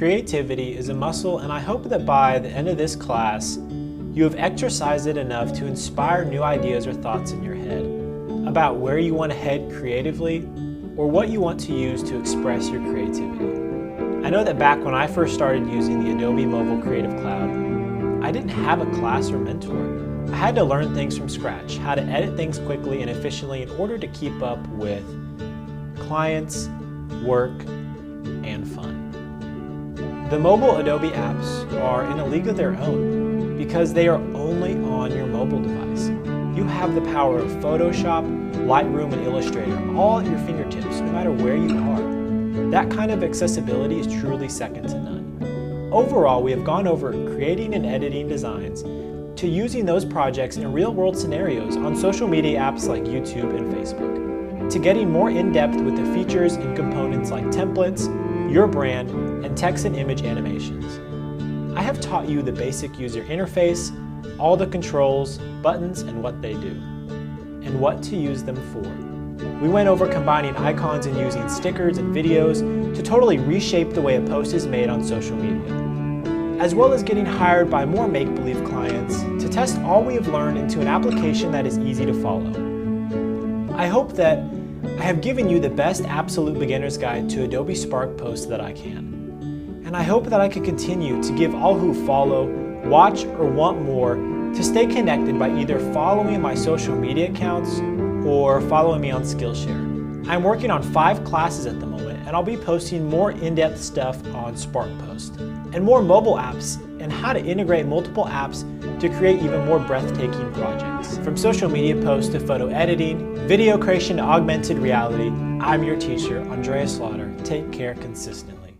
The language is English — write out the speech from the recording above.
Creativity is a muscle, and I hope that by the end of this class, you have exercised it enough to inspire new ideas or thoughts in your head about where you want to head creatively or what you want to use to express your creativity. I know that back when I first started using the Adobe Mobile Creative Cloud, I didn't have a class or mentor. I had to learn things from scratch, how to edit things quickly and efficiently in order to keep up with clients, work, and fun. The mobile Adobe apps are in a league of their own because they are only on your mobile device. You have the power of Photoshop, Lightroom, and Illustrator all at your fingertips, no matter where you are. That kind of accessibility is truly second to none. Overall, we have gone over creating and editing designs to using those projects in real-world scenarios on social media apps like YouTube and Facebook, to getting more in-depth with the features and components like templates, your brand, and text and image animations. I have taught you the basic user interface, all the controls, buttons, and what they do, and what to use them for. We went over combining icons and using stickers and videos to totally reshape the way a post is made on social media, as well as getting hired by more make-believe clients to test all we have learned into an application that is easy to follow. I hope that I have given you the best absolute beginner's guide to Adobe Spark posts that I can. And I hope that I can continue to give all who follow, watch, or want more to stay connected by either following my social media accounts or following me on Skillshare. I'm working on 5 classes at the moment, and I'll be posting more in-depth stuff on Spark Post and more mobile apps and how to integrate multiple apps to create even more breathtaking projects. From social media posts to photo editing, video creation to augmented reality, I'm your teacher, Andrea Slaughter. Take care consistently.